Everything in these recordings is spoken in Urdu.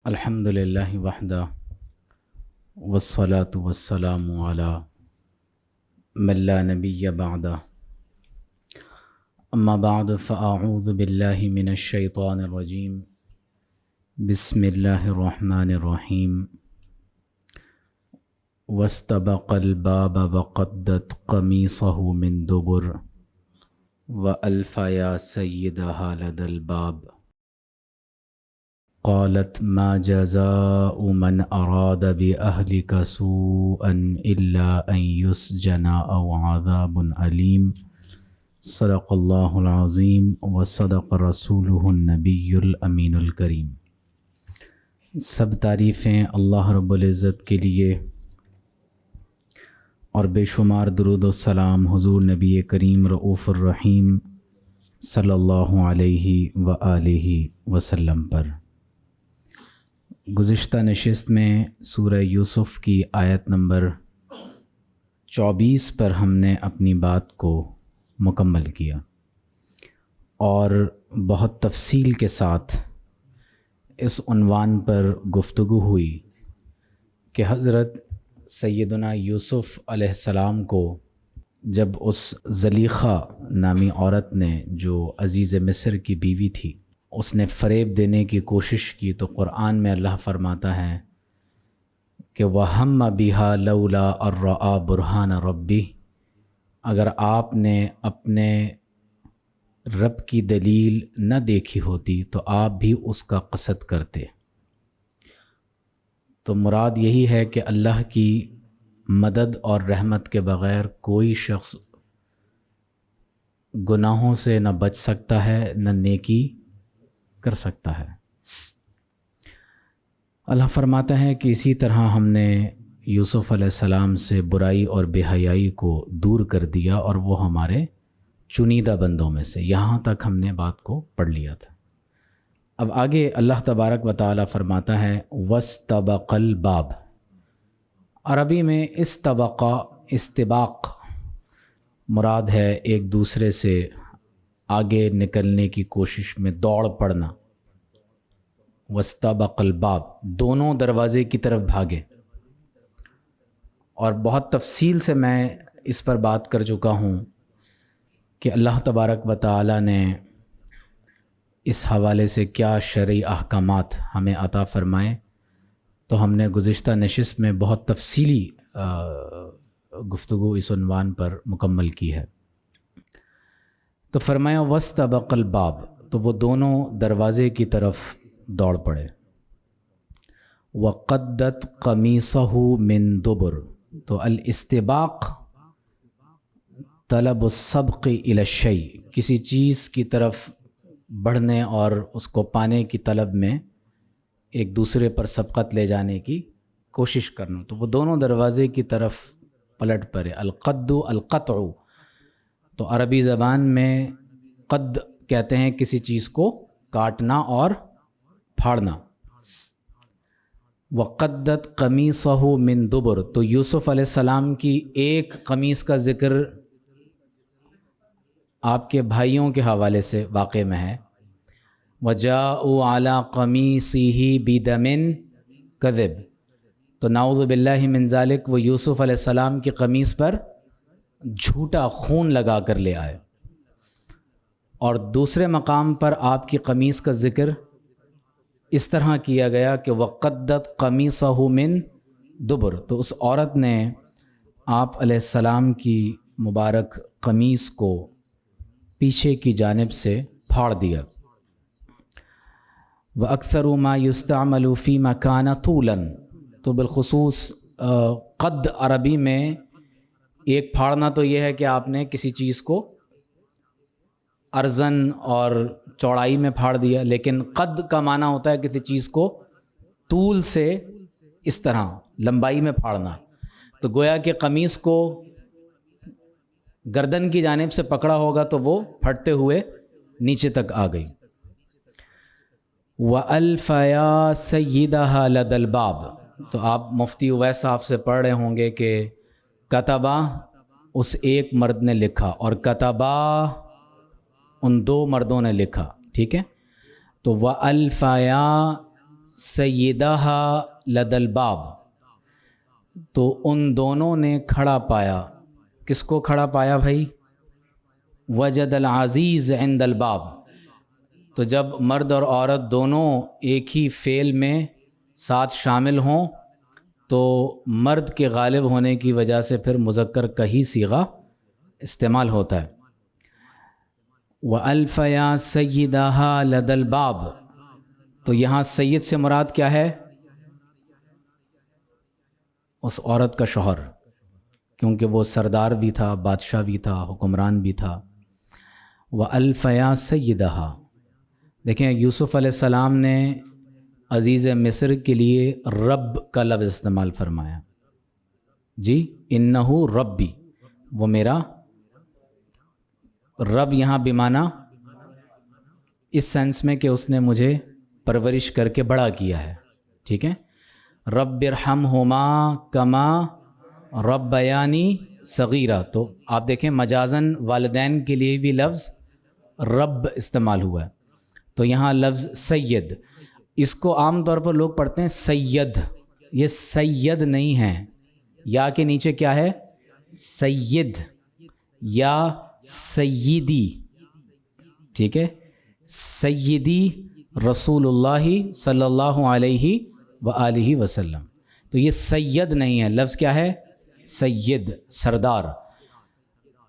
الحمد للہ وحدہ والصلاة والسلام علی من لا نبی بعدہ اما بعد فاعوذ باللہ من الشیطان الرجیم بسم اللہ الرحمن الرحیم واستبق الباب وقدت قمیصہ من دبر وألف یا سیدہا لدى الباب قالت ما جزاء من أراد بأهلك سوءا إلا أن يسجن أو عذاب أليم صدق الله العظيم وصدق رسوله النبي الأمين الكريم۔ سب تعریفیں اللہ رب العزت کے لیے اور بے شمار درود و سلام حضور نبی کریم رؤوف الرحیم صلی اللہ علیہ وآلہ وسلم پر۔ گزشتہ نشست میں سورہ یوسف کی آیت نمبر 24 پر ہم نے اپنی بات کو مکمل کیا اور بہت تفصیل کے ساتھ اس عنوان پر گفتگو ہوئی کہ حضرت سیدنا یوسف علیہ السلام کو جب اس زلیخا نامی عورت نے جو عزیز مصر کی بیوی تھی اس نے فریب دینے کی کوشش کی تو قرآن میں اللہ فرماتا ہے کہ وَهَمَّ بِهَا لَوْلَا أَن رَّأَىٰ بُرْهَانَ رَبِّهِ، اگر آپ نے اپنے رب کی دلیل نہ دیکھی ہوتی تو آپ بھی اس کا قصد کرتے۔ تو مراد یہی ہے کہ اللہ کی مدد اور رحمت کے بغیر کوئی شخص گناہوں سے نہ بچ سکتا ہے نہ نیکی کر سکتا ہے۔ اللہ فرماتا ہے کہ اسی طرح ہم نے یوسف علیہ السلام سے برائی اور بے حیائی کو دور کر دیا اور وہ ہمارے چنیدہ بندوں میں سے، یہاں تک ہم نے بات کو پڑھ لیا تھا۔ اب آگے اللہ تبارک و تعالی فرماتا ہے وَاسْتَبَقَ الْبَابَ۔ عربی میں استباق مراد ہے ایک دوسرے سے آگے نکلنے کی کوشش میں دوڑ پڑنا۔ واستبق الباب، دونوں دروازے کی طرف بھاگے، اور بہت تفصیل سے میں اس پر بات کر چکا ہوں کہ اللہ تبارک و تعالی نے اس حوالے سے کیا شرعی احکامات ہمیں عطا فرمائے، تو ہم نے گزشتہ نشست میں بہت تفصیلی گفتگو اس عنوان پر مکمل کی ہے۔ تو فرمایا واستبق الباب، تو وہ دونوں دروازے کی طرف دوڑ پڑے۔ وقدت قمیصہ من دبر، تو الاستباق طلب السبق الی الشیء، کسی چیز کی طرف بڑھنے اور اس کو پانے کی طلب میں ایک دوسرے پر سبقت لے جانے کی کوشش کرنا، تو وہ دونوں دروازے کی طرف پلٹ پڑے۔ القد القطع، تو عربی زبان میں قد کہتے ہیں کسی چیز کو کاٹنا اور پھاڑنا۔ وقدت قمیصہ من دبر، تو یوسف علیہ السلام کی ایک قمیص کا ذکر آپ کے بھائیوں کے حوالے سے واقع میں ہے۔ وَجَاءُوا عَلَىٰ قَمِيصِهِ بِدَمٍ كَذِبٍ، تو نعوذ باللہ من ذالک، وہ یوسف علیہ السلام کی قمیص پر جھوٹا خون لگا کر لے آئے۔ اور دوسرے مقام پر آپ کی قمیص کا ذکر اس طرح کیا گیا کہ وقدت قمیصہ من دبر، تو اس عورت نے آپ علیہ السلام کی مبارک قمیص کو پیچھے کی جانب سے پھاڑ دیا۔ وَأَكْثَرُ مَا يُسْتَعْمَلُ فِي مَا كَانَ طُولًا، تو بالخصوص قد عربی میں ایک پھاڑنا تو یہ ہے کہ آپ نے کسی چیز کو ارزن اور چوڑائی میں پھاڑ دیا، لیکن قد کا معنی ہوتا ہے کسی چیز کو طول سے اس طرح لمبائی میں پھاڑنا، تو گویا کہ قمیص کو گردن کی جانب سے پکڑا ہوگا تو وہ پھٹتے ہوئے نیچے تک آ گئی۔ وَأَلْفَ يَا سَيِّدَهَا لَدَى الْبَابِ، تو آپ مفتی اویس صاحب سے پڑھ رہے ہوں گے کہ کتبہ اس ایک مرد نے لکھا اور کتبہ ان دو مردوں نے لکھا، ٹھیک ہے۔ تو وَأَلْفَ يَا سیدہا لد الباب، تو ان دونوں نے کھڑا پایا، کس کو کھڑا پایا بھائی؟ وجد العزیز عند الباب، تو جب مرد اور عورت دونوں ایک ہی فعل میں ساتھ شامل ہوں تو مرد کے غالب ہونے کی وجہ سے پھر مذکر کا ہی صیغہ استعمال ہوتا ہے۔ وَأَلْفَ يَا سَيِّدَهَا لَدَى الْبَابِ، تو یہاں سید سے مراد کیا ہے؟ اس عورت کا شوہر، کیونکہ وہ سردار بھی تھا، بادشاہ بھی تھا، حکمران بھی تھا۔ وَأَلْفَ يَا سَيِّدَهَا، دیکھیں یوسف علیہ السلام نے عزیز مصر کے لیے رب کا لفظ استعمال فرمایا، جی انہو ربی، وہ میرا رب، یہاں بمعنی اس سینس میں کہ اس نے مجھے پرورش کر کے بڑا کیا ہے، ٹھیک ہے۔ رب ارحمہما کما ربیانی صغیرہ، تو آپ دیکھیں مجازن والدین کے لیے بھی لفظ رب استعمال ہوا ہے، تو یہاں لفظ سید، اس کو عام طور پر لوگ پڑھتے ہیں سید، یہ سید نہیں ہے، یا کے نیچے کیا ہے؟ سید یا سیدی، ٹھیک ہے، سیدی رسول اللہ صلی اللہ علیہ وآلہ وسلم، تو یہ سید نہیں ہے، لفظ کیا ہے؟ سید، سردار۔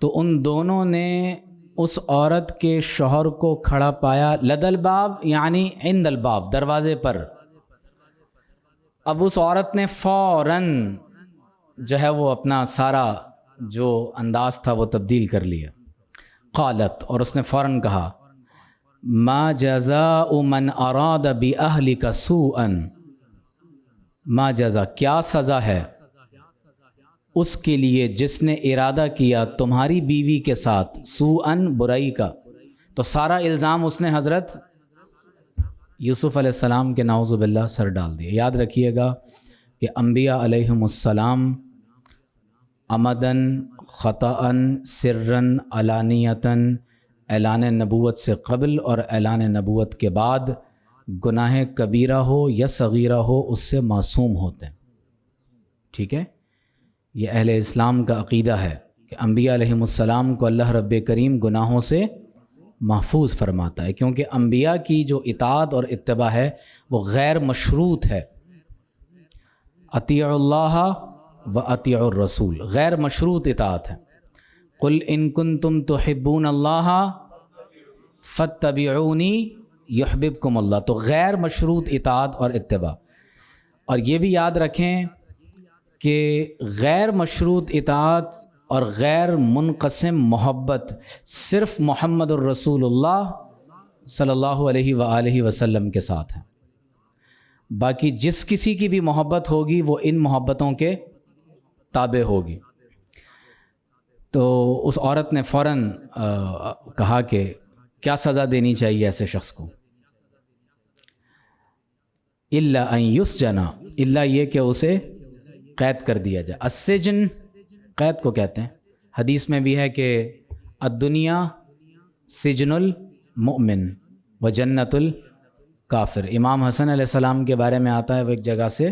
تو ان دونوں نے اس عورت کے شوہر کو کھڑا پایا لد الباب یعنی عند الباب، دروازے پر۔ اب اس عورت نے فوراً جو ہے وہ اپنا سارا جو انداز تھا وہ تبدیل کر لیا۔ قالت، اور اس نے فوراً کہا، ما جزاء من اراد باہلک سوءا، ما جزا، کیا سزا ہے اس کے لیے جس نے ارادہ کیا تمہاری بیوی کے ساتھ سوءاً، برائی کا۔ تو سارا الزام اس نے حضرت یوسف علیہ السلام کے نعوذ باللہ سر ڈال دیا۔ یاد رکھیے گا کہ انبیاء علیہم السلام عمداً، خطاً، سرًا، علانیتاً، اعلان نبوت سے قبل اور اعلان نبوت کے بعد گناہ کبیرہ ہو یا صغیرہ ہو اس سے معصوم ہوتے ہیں، ٹھیک ہے۔ یہ اہل اسلام کا عقیدہ ہے کہ انبیاء علیہم السلام کو اللہ رب کریم گناہوں سے محفوظ فرماتا ہے، کیونکہ انبیاء کی جو اطاعت اور اتباع ہے وہ غیر مشروط ہے۔ اطیعوا اللہ و اطیعوا الرسول، غیر مشروط اطاعت ہے۔ قل ان کنتم تحبون اللہ فاتبعونی یحببکم اللہ، تو غیر مشروط اطاعت اور اتباع۔ اور یہ بھی یاد رکھیں کہ غیر مشروط اطاعت اور غیر منقسم محبت صرف محمد الرسول اللہ صلی اللہ علیہ وآلہ وسلم کے ساتھ ہے، باقی جس کسی کی بھی محبت ہوگی وہ ان محبتوں کے تابع ہوگی۔ تو اس عورت نے فوراً کہا کہ کیا سزا دینی چاہیے ایسے شخص کو؟ الا ان یسجن، الا یہ کہ اسے قید کر دیا جائے۔ السجن قید کو کہتے ہیں، حدیث میں بھی ہے کہ الدنیا سجن المؤمن و جنت الکافر۔ امام حسن علیہ السلام کے بارے میں آتا ہے، وہ ایک جگہ سے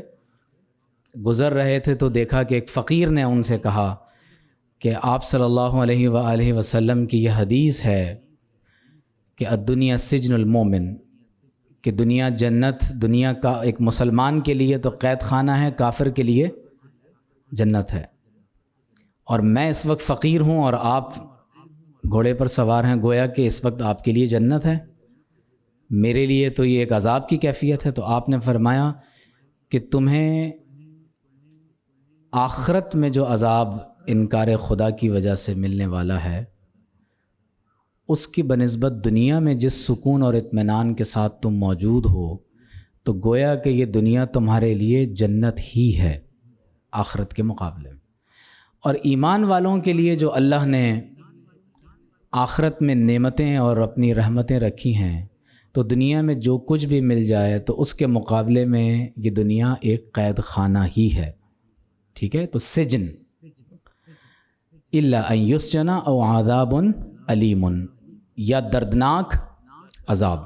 گزر رہے تھے تو دیکھا کہ ایک فقیر نے ان سے کہا کہ آپ صلی اللہ علیہ وآلہ وسلم کی یہ حدیث ہے کہ الدنیا سجن المومن، کہ دنیا جنت، دنیا کا ایک مسلمان کے لیے تو قید خانہ ہے، کافر کے لیے جنت ہے، اور میں اس وقت فقیر ہوں اور آپ گھوڑے پر سوار ہیں، گویا کہ اس وقت آپ کے لیے جنت ہے، میرے لیے تو یہ ایک عذاب کی کیفیت ہے۔ تو آپ نے فرمایا کہ تمہیں آخرت میں جو عذاب انکار خدا کی وجہ سے ملنے والا ہے اس کی بنسبت دنیا میں جس سکون اور اطمینان کے ساتھ تم موجود ہو، تو گویا کہ یہ دنیا تمہارے لیے جنت ہی ہے آخرت کے مقابلے میں۔ اور ایمان والوں کے لیے جو اللہ نے آخرت میں نعمتیں اور اپنی رحمتیں رکھی ہیں، تو دنیا میں جو کچھ بھی مل جائے تو اس کے مقابلے میں یہ دنیا ایک قید خانہ ہی ہے، ٹھیک ہے۔ تو سجن الا ان یسجن او عذاب علیم، یا دردناک عذاب۔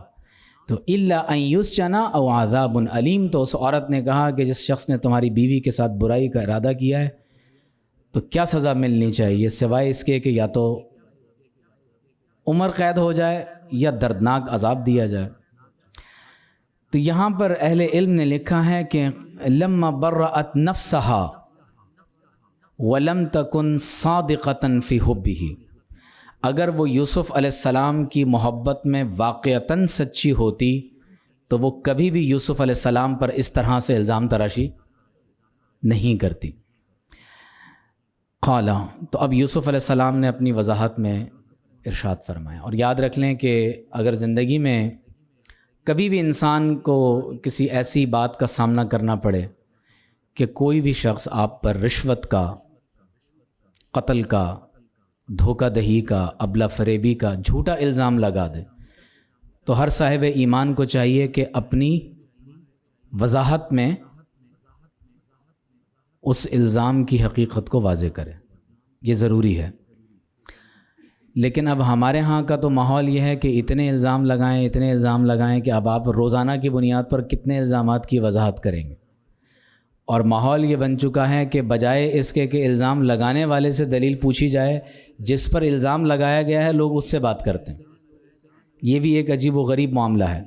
تو الا ان یسجنا او عذاب علیم، تو اس عورت نے کہا کہ جس شخص نے تمہاری بیوی کے ساتھ برائی کا ارادہ کیا ہے تو کیا سزا ملنی چاہیے سوائے اس کے کہ یا تو عمر قید ہو جائے یا دردناک عذاب دیا جائے۔ تو یہاں پر اہل علم نے لکھا ہے کہ لما برأت نفسها ولم تکن صادقة فی حبہ، اگر وہ یوسف علیہ السلام کی محبت میں واقعتاً سچی ہوتی تو وہ کبھی بھی یوسف علیہ السلام پر اس طرح سے الزام تراشی نہیں کرتی۔ قال، تو اب یوسف علیہ السلام نے اپنی وضاحت میں ارشاد فرمایا، اور یاد رکھ لیں کہ اگر زندگی میں کبھی بھی انسان کو کسی ایسی بات کا سامنا کرنا پڑے کہ کوئی بھی شخص آپ پر رشوت کا، قتل کا، دھوکہ دہی کا، ابلا فریبی کا جھوٹا الزام لگا دے، تو ہر صاحب ایمان کو چاہیے کہ اپنی وضاحت میں اس الزام کی حقیقت کو واضح کرے، یہ ضروری ہے۔ لیکن اب ہمارے ہاں کا تو ماحول یہ ہے کہ اتنے الزام لگائیں کہ اب آپ روزانہ کی بنیاد پر کتنے الزامات کی وضاحت کریں گے، اور ماحول یہ بن چکا ہے کہ بجائے اس کے کہ الزام لگانے والے سے دلیل پوچھی جائے، جس پر الزام لگایا گیا ہے لوگ اس سے بات کرتے ہیں۔ یہ بھی ایک عجیب و غریب معاملہ ہے۔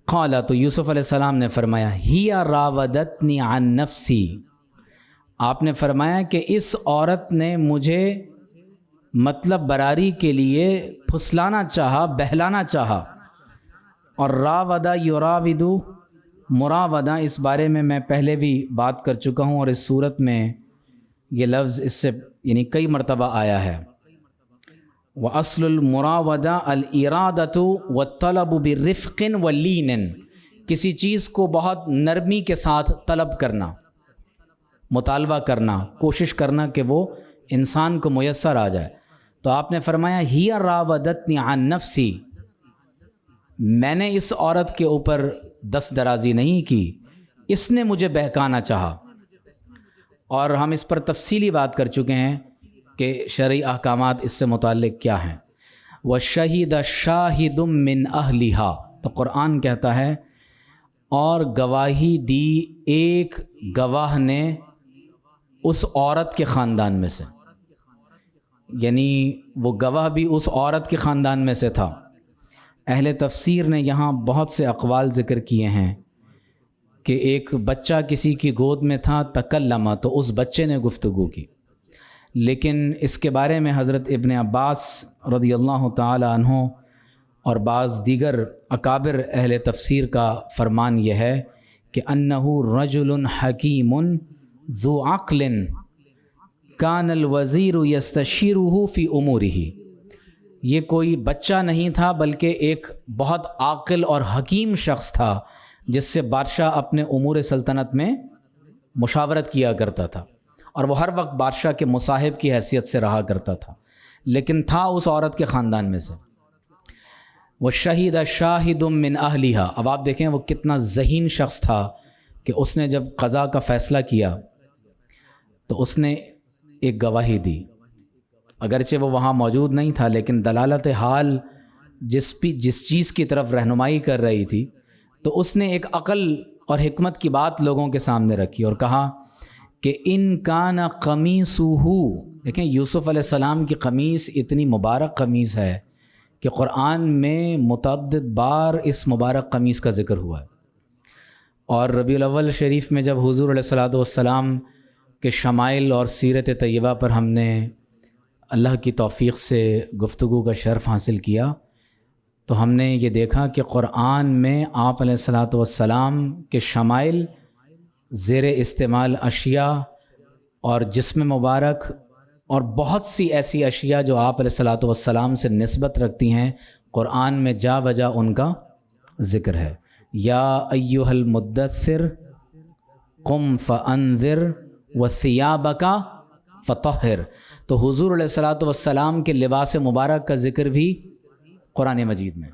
قال، تو یوسف علیہ السلام نے فرمایا، ہی راودتنی عن نفسی، آپ نے فرمایا کہ اس عورت نے مجھے مطلب براری کے لیے پھسلانا چاہا، بہلانا چاہا، اور راودہ یراودو مراودہ، اس بارے میں پہلے بھی بات کر چکا ہوں، اور اس صورت میں یہ لفظ اس سے یعنی کئی مرتبہ آیا ہے۔ وَأَصْلُ الْمُرَاوَدَةِ الْإِرَادَةُ وَالطَّلَبُ بِرِفْقٍ وَلِينٍ، کسی چیز کو بہت نرمی کے ساتھ طلب کرنا، مطالبہ کرنا، کوشش کرنا کہ وہ انسان کو میسر آ جائے۔ تو آپ نے فرمایا، ہی راودتنی عن نفسی، میں نے اس عورت کے اوپر دست درازی نہیں کی، اس نے مجھے بہکانا چاہا۔ اور ہم اس پر تفصیلی بات کر چکے ہیں کہ شرعی احکامات اس سے متعلق کیا ہیں۔ وَشَهِدَ شَاهِدٌ مِّنْ أَهْلِهَا، تو قرآن کہتا ہے اور گواہی دی ایک گواہ نے اس عورت کے خاندان میں سے، یعنی وہ گواہ بھی اس عورت کے خاندان میں سے تھا۔ اہل تفسیر نے یہاں بہت سے اقوال ذکر کیے ہیں کہ ایک بچہ کسی کی گود میں تھا، تکلم، تو اس بچے نے گفتگو کی، لیکن اس کے بارے میں حضرت ابن عباس رضی اللہ تعالی عنہ اور بعض دیگر اکابر اہل تفسیر کا فرمان یہ ہے کہ انہ رجل حکیم ذو عقل کان الوزیر یستشیرہ فی امورہ، یہ کوئی بچہ نہیں تھا بلکہ ایک بہت عاقل اور حکیم شخص تھا جس سے بادشاہ اپنے امور سلطنت میں مشاورت کیا کرتا تھا، اور وہ ہر وقت بادشاہ کے مصاحب کی حیثیت سے رہا کرتا تھا، لیکن تھا اس عورت کے خاندان میں سے۔ وَشَهِدَ شَاهِدٌ مِّنْ أَهْلِهَا، اب آپ دیکھیں وہ کتنا ذہین شخص تھا کہ اس نے جب قضا کا فیصلہ کیا تو اس نے ایک گواہی دی، اگرچہ وہ وہاں موجود نہیں تھا، لیکن دلالت حال جس چیز کی طرف رہنمائی کر رہی تھی، تو اس نے ایک عقل اور حکمت کی بات لوگوں کے سامنے رکھی اور کہا کہ ان کان قمیصہ، دیکھیں یوسف علیہ السلام کی قمیص اتنی مبارک قمیص ہے کہ قرآن میں متعدد بار اس مبارک قمیص کا ذکر ہوا ہے، اور ربیع الاول شریف میں جب حضور علیہ الصلوۃ والسلام کے شمائل اور سیرت طیبہ پر ہم نے اللہ کی توفیق سے گفتگو کا شرف حاصل کیا تو ہم نے یہ دیکھا کہ قرآن میں آپ علیہ الصلوۃ والسلام کے شمائل، زیر استعمال اشیاء اور جسم مبارک اور بہت سی ایسی اشیاء جو آپ علیہ الصلوۃ والسلام سے نسبت رکھتی ہیں، قرآن میں جا بجا ان کا ذکر ہے۔ یا ایھا المدثر قم فانذر وثیابک فطہر، تو حضور علیہ الصلوۃ والسلام کے لباس مبارک کا ذکر بھی قرآن مجید میں۔